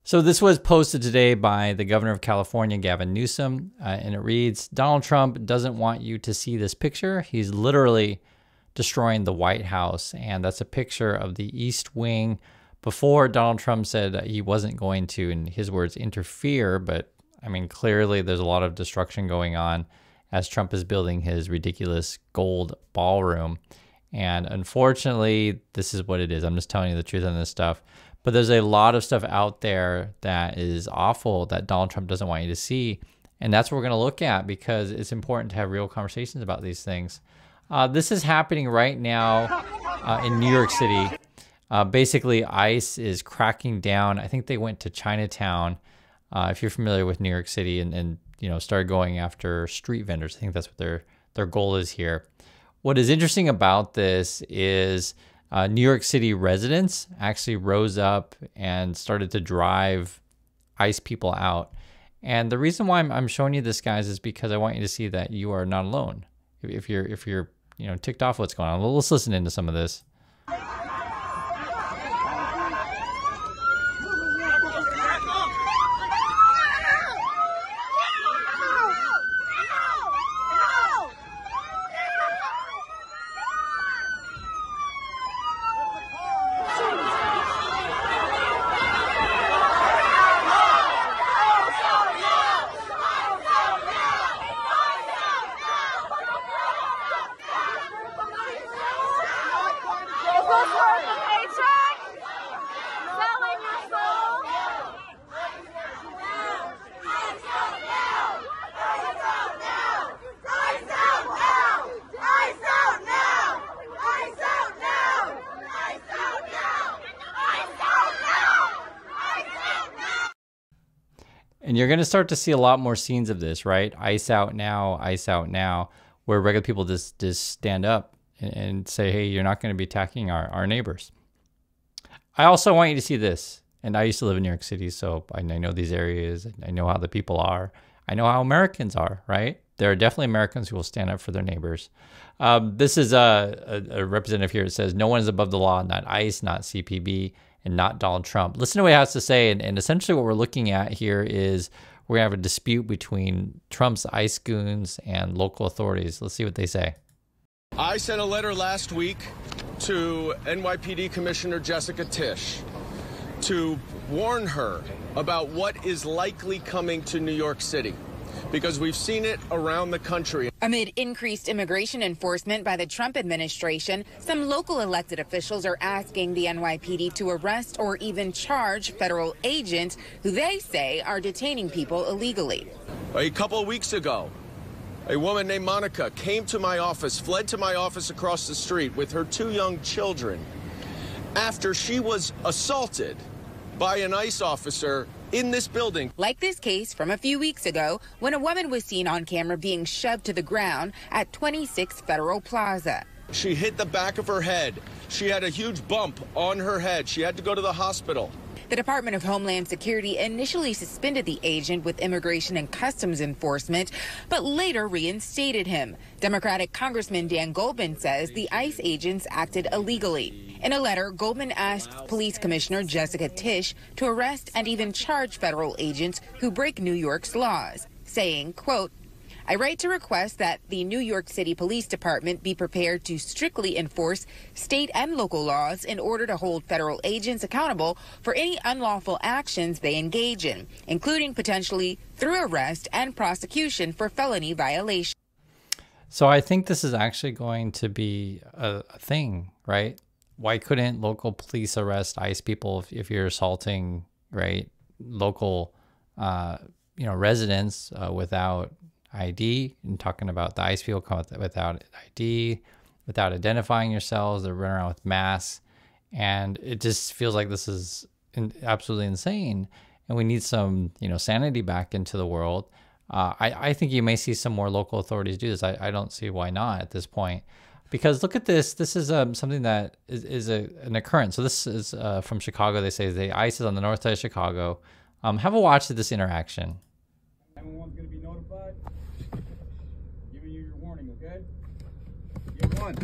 So this was posted today by the governor of California, Gavin Newsom, and it reads, Donald Trump doesn't want you to see this picture. He's literally destroying the White House. And that's a picture of the East Wing before Donald Trump said he wasn't going to, in his words, interfere. But I mean, clearly there's a lot of destruction going on as Trump is building his ridiculous gold ballroom. And unfortunately, this is what it is. I'm just telling you the truth on this stuff. But there's a lot of stuff out there that is awful that Donald Trump doesn't want you to see. And that's what we're going to look at because it's important to have real conversations about these things. This is happening right now in New York City. Basically, ICE is cracking down. I think they went to Chinatown, if you're familiar with New York City, and started going after street vendors. I think that's what their goal is here. What is interesting about this is New York City residents actually rose up and started to drive ICE people out. And the reason why I'm showing you this, guys, is because I want you to see that you are not alone. If you're ticked off what's going on, let's listen into some of this. And you're going to start to see a lot more scenes of this, right? ICE out now, where regular people just stand up and say, hey, you're not going to be attacking our neighbors. I also want you to see this. And I used to live in New York City, so I know these areas. I know how the people are. I know how Americans are, right? There are definitely Americans who will stand up for their neighbors. This is a representative here. It says, no one is above the law, not ICE, not CPB, and not Donald Trump. Listen to what he has to say. And essentially what we're looking at here is we're going to have a dispute between Trump's ICE goons and local authorities. Let's see what they say. I sent a letter last week to NYPD Commissioner Jessica Tisch to warn her about what is likely coming to New York City, because we've seen it around the country. Amid increased immigration enforcement by the Trump administration, some local elected officials are asking the NYPD to arrest or even charge federal agents who they say are detaining people illegally. A couple of weeks ago, a woman named Monica came to my office, fled to my office across the street with her 2 young children after she was assaulted by an ICE officer in this building. Like this case from a few weeks ago when a woman was seen on camera being shoved to the ground at 26 Federal Plaza. She hit the back of her head. She had a huge bump on her head. She had to go to the hospital. The Department of Homeland Security initially suspended the agent with Immigration and Customs Enforcement, but later reinstated him. Democratic Congressman Dan Goldman says the ICE agents acted illegally. In a letter, Goldman asked Police Commissioner Jessica Tisch to arrest and even charge federal agents who break New York's laws, saying, quote, I write to request that the New York City Police Department be prepared to strictly enforce state and local laws in order to hold federal agents accountable for any unlawful actions they engage in, including potentially through arrest and prosecution for felony violation. So I think this is actually going to be a thing, right? Why couldn't local police arrest ICE people if you're assaulting, right, local, residents without ID? And talking about the ICE people come without ID, without identifying yourselves. They're running around with masks, and it just feels like this is absolutely insane. And we need some, sanity back into the world. I think you may see some more local authorities do this. I don't see why not at this point. Because look at this. This is something that is an occurrence. So this is from Chicago. They say the ICE is on the north side of Chicago. Have a watch of this interaction. Everyone's going to be notified. Giving you your warning, okay? You have one.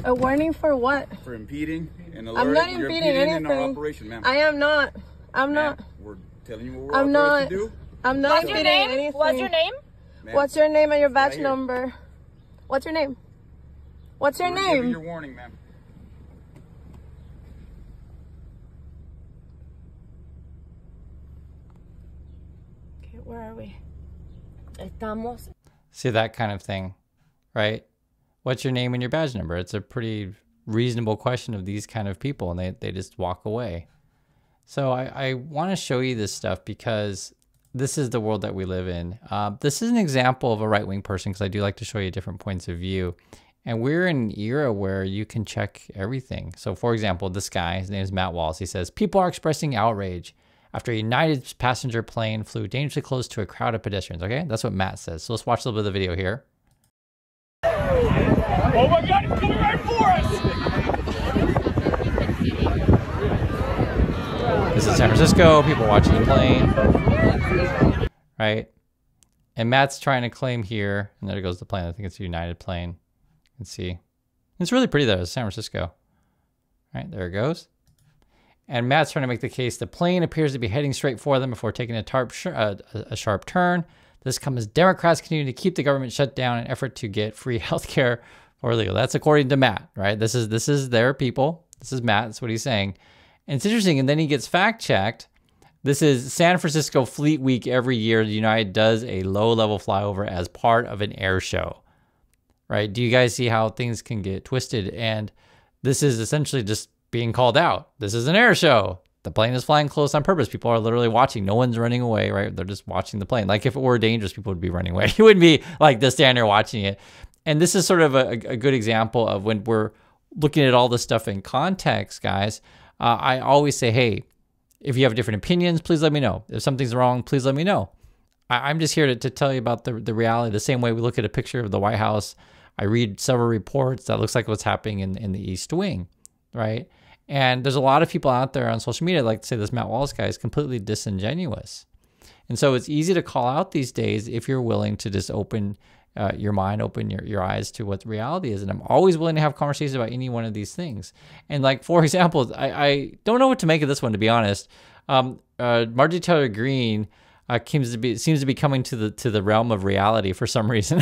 A warning for what? For impeding and I'm not You're impeding impeding anything. in our operation, ma'am. I am not. I'm not. We're Telling you what we're I'm authorized not. to do. I'm not What's your impeding name? anything. What's your name? What's your name and your badge here. number? What's your name? What's your We're giving name? your warning, ma'am. Okay, where are we? Estamos. See that kind of thing, right? What's your name and your badge number? It's a pretty reasonable question of these kind of people, and they just walk away. So I want to show you this stuff because this is the world that we live in. This is an example of a right-wing person because I do like to show you different points of view. And we're in an era where you can check everything. So for example, this guy, his name is Matt Walls. He says, people are expressing outrage after a United passenger plane flew dangerously close to a crowd of pedestrians. Okay, that's what Matt says. So let's watch a little bit of the video here. Oh my God, it's coming right for us! This is San Francisco, people watching the plane, right? And Matt's trying to claim here, and there goes the plane. I think it's a United plane. You can see. It's really pretty though, it's San Francisco. Right, there it goes. And Matt's trying to make the case the plane appears to be heading straight for them before taking a sharp turn. This comes as Democrats continue to keep the government shut down in an effort to get free healthcare or legal. That's according to Matt, right? This is their people. This is Matt. That's what he's saying. And it's interesting. And then he gets fact checked. This is San Francisco Fleet Week. Every year, United does a low-level flyover as part of an air show, right? Do you guys see how things can get twisted? And this is essentially just being called out. This is an air show. The plane is flying close on purpose. People are literally watching. No one's running away, right? They're just watching the plane. Like if it were dangerous, people would be running away. You wouldn't be like this standing there watching it. And this is sort of a good example of when we're looking at all this stuff in context, guys. I always say, hey, if you have different opinions, please let me know. If something's wrong, please let me know. I'm just here to tell you about the reality. The same way we look at a picture of the White House, I read several reports that looks like what's happening in the East Wing, right? And there's a lot of people out there on social media, like to say this Matt Walls guy is completely disingenuous. And so it's easy to call out these days if you're willing to just open your mind, open your eyes to what reality is. And I'm always willing to have conversations about any one of these things. And like, for example, I don't know what to make of this one, to be honest. Marjorie Taylor Greene seems to be coming to the realm of reality for some reason.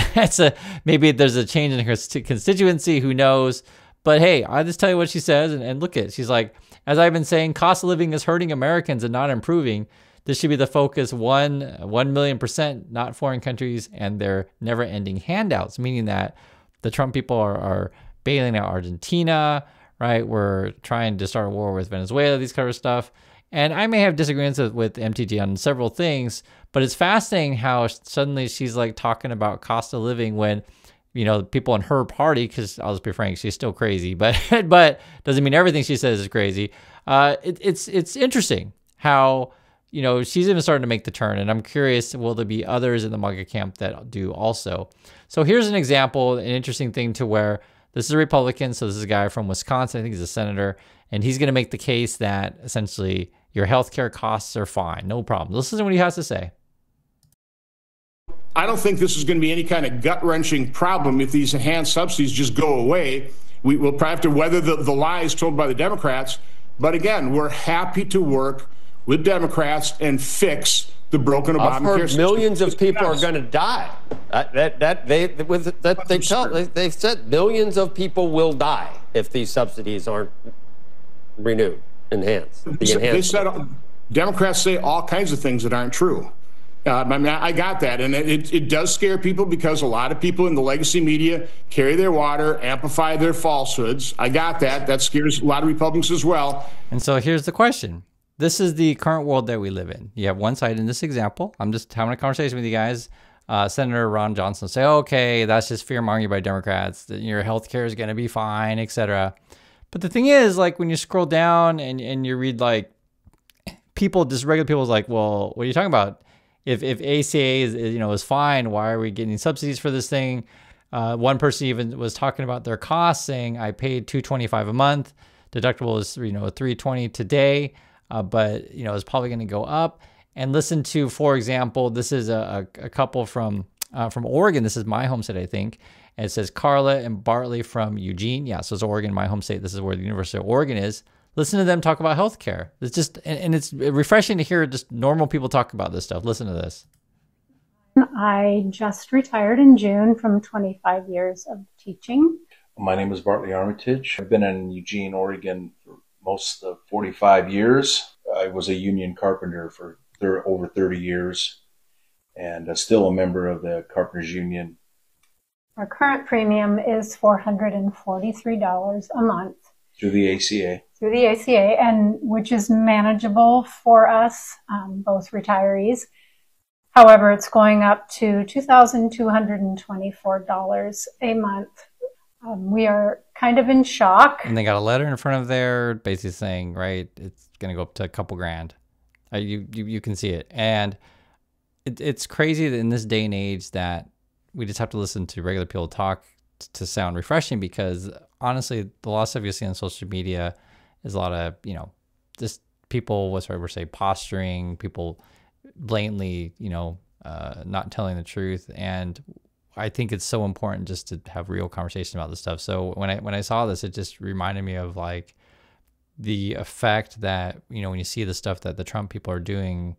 Maybe there's a change in her constituency, who knows? But hey, I'll just tell you what she says, and look at it. She's like, as I've been saying, cost of living is hurting Americans and not improving. This should be the focus 1,000,000%, not foreign countries and their never-ending handouts, meaning that the Trump people are bailing out Argentina, right? We're trying to start a war with Venezuela, these kind of stuff. And I may have disagreements with MTG on several things, but it's fascinating how suddenly she's like talking about cost of living when, you know, people in her party, because I'll just be frank, she's still crazy, but doesn't mean everything she says is crazy. It's interesting how, you know, she's even starting to make the turn, and I'm curious, will there be others in the MAGA camp that do also? So here's an example, an interesting thing to where this is a Republican, so this is a guy from Wisconsin, I think he's a senator, and he's going to make the case that essentially your healthcare costs are fine, no problem. Listen to what he has to say. I don't think this is going to be any kind of gut-wrenching problem if these enhanced subsidies just go away. We will probably have to weather the lies told by the Democrats. But again, we're happy to work with Democrats and fix the broken Obamacare system. Millions of people are going to die. They've said millions of people will die if these subsidies aren't renewed, enhanced. They said Democrats say all kinds of things that aren't true. I mean, I got that, and it does scare people because a lot of people in the legacy media carry their water, amplify their falsehoods. I got that. That scares a lot of Republicans as well. And so here's the question. This is the current world that we live in. You have one side in this example. I'm just having a conversation with you guys. Senator Ron Johnson will say, okay, that's just fear-mongering by Democrats, that your health care is going to be fine, etc. But the thing is, like, when you scroll down and you read, like, people, just regular people is like, well, what are you talking about? If ACA is fine, why are we getting subsidies for this thing? One person even was talking about their costs, saying I paid $225 a month. Deductible is $320 today, but it's probably going to go up. And listen to, for example, this is a couple from Oregon. This is my home state, I think. And it says Carla and Bartley from Eugene. Yeah, so it's Oregon, my home state. This is where the University of Oregon is. Listen to them talk about healthcare. It's just, and it's refreshing to hear just normal people talk about this stuff. Listen to this. I just retired in June from 25 years of teaching. My name is Bartley Armitage. I've been in Eugene, Oregon for most of 45 years. I was a union carpenter for over 30 years and still a member of the Carpenters Union. Our current premium is $443 a month. Through the ACA. Through the ACA, and which is manageable for us, both retirees. However, it's going up to $2,224 a month. We are kind of in shock. And they got a letter in front of there basically saying, right, it's going to go up to a couple grand. You can see it. And it's crazy that in this day and age that we just have to listen to regular people talk to sound refreshing, because honestly, the lot of stuff you see on social media is a lot of, just people, we're say posturing, people blatantly, not telling the truth. And I think it's so important just to have real conversation about this stuff. So when I saw this, it just reminded me of like the effect that, when you see the stuff that the Trump people are doing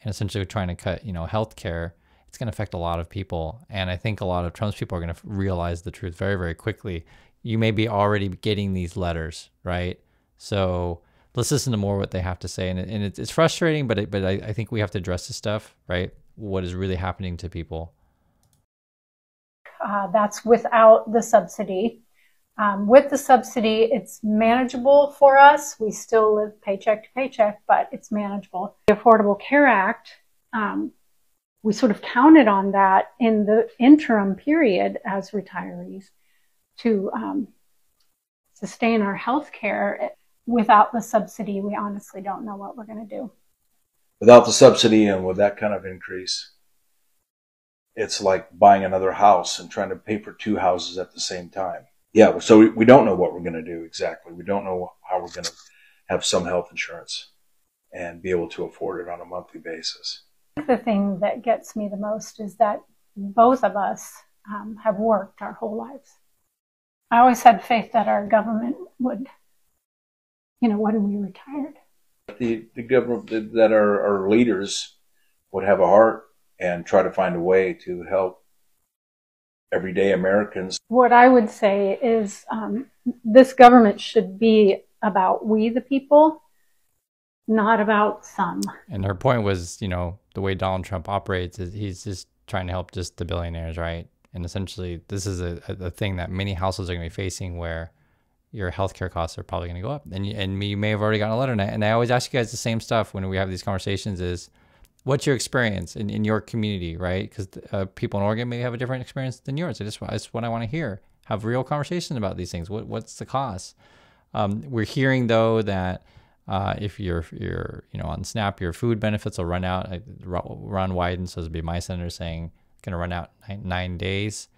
and essentially trying to cut, healthcare, it's going to affect a lot of people. And I think a lot of Trump's people are going to realize the truth very, very quickly. You may be already getting these letters, right? So let's listen to more what they have to say. And it's frustrating, but I think we have to address this stuff, right? What is really happening to people. That's without the subsidy. With the subsidy, it's manageable for us. We still live paycheck to paycheck, but it's manageable. The Affordable Care Act, we sort of counted on that in the interim period as retirees to sustain our health care. Without the subsidy, we honestly don't know what we're going to do. Without the subsidy and with that kind of increase, it's like buying another house and trying to pay for two houses at the same time. Yeah, so we don't know what we're going to do exactly. We don't know how we're going to have some health insurance and be able to afford it on a monthly basis. The thing that gets me the most is that both of us have worked our whole lives. I always had faith that our government would, when we retired. The government, that our leaders would have a heart and try to find a way to help everyday Americans. What I would say is this government should be about we the people, not about some. And her point was, the way Donald Trump operates is he's just trying to help just the billionaires, right? And essentially, this is a thing that many households are going to be facing, where your healthcare costs are probably going to go up. And you may have already gotten a letter. And I always ask you guys the same stuff when we have these conversations is, what's your experience in your community, right? Because people in Oregon may have a different experience than yours. It's what I want to hear. Have real conversations about these things. What's the cost? We're hearing, though, that if you're on SNAP, your food benefits will run out. Ron Wyden, so this would be my senator, saying going to run out 9 days.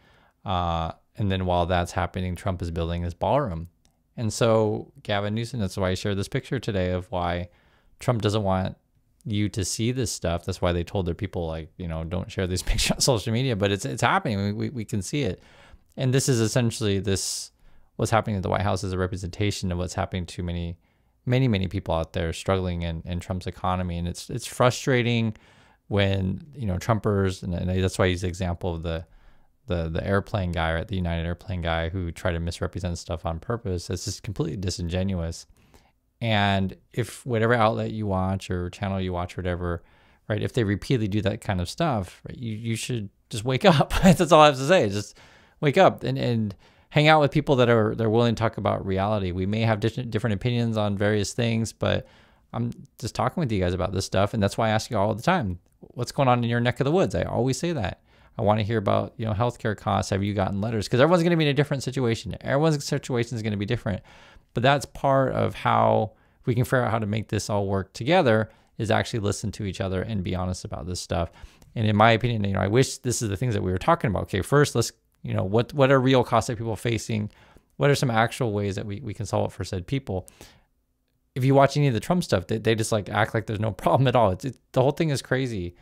And then while that's happening, Trump is building his ballroom. And so Gavin Newsom, that's why I shared this picture today of why Trump doesn't want you to see this stuff. That's why they told their people, don't share these pictures on social media, but it's happening. We can see it. And this is essentially what's happening at the White House is a representation of what's happening to many people out there struggling in Trump's economy. And it's frustrating when, Trumpers, and that's why I use the example of the airplane guy, right? The United Airplane guy who tried to misrepresent stuff on purpose. It's just completely disingenuous. And if whatever outlet you watch or channel you watch, or whatever, right, if they repeatedly do that kind of stuff, right, you should just wake up. That's all I have to say. Just wake up and hang out with people they're willing to talk about reality. We may have different opinions on various things, but I'm just talking with you guys about this stuff. And that's why I ask you all the time, what's going on in your neck of the woods? I always say that. I want to hear about, healthcare costs. Have you gotten letters? Because everyone's going to be in a different situation. Everyone's situation is going to be different. But that's part of how we can figure out how to make this all work together, is actually listen to each other and be honest about this stuff. And in my opinion, I wish this is the things that we were talking about. Okay, first, let's, what are real costs that people are facing? What are some actual ways that we can solve it for said people? If you watch any of the Trump stuff, they just act like there's no problem at all. The whole thing is crazy,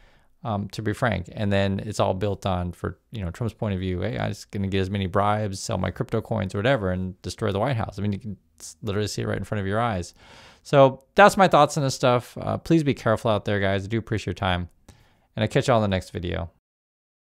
to be frank. And then it's all built on, for Trump's point of view, hey, I'm just going to get as many bribes, sell my crypto coins or whatever, and destroy the White House. I mean, literally see it right in front of your eyes. So that's my thoughts on this stuff. Please be careful out there, guys. I do appreciate your time. And I'll catch you all in the next video.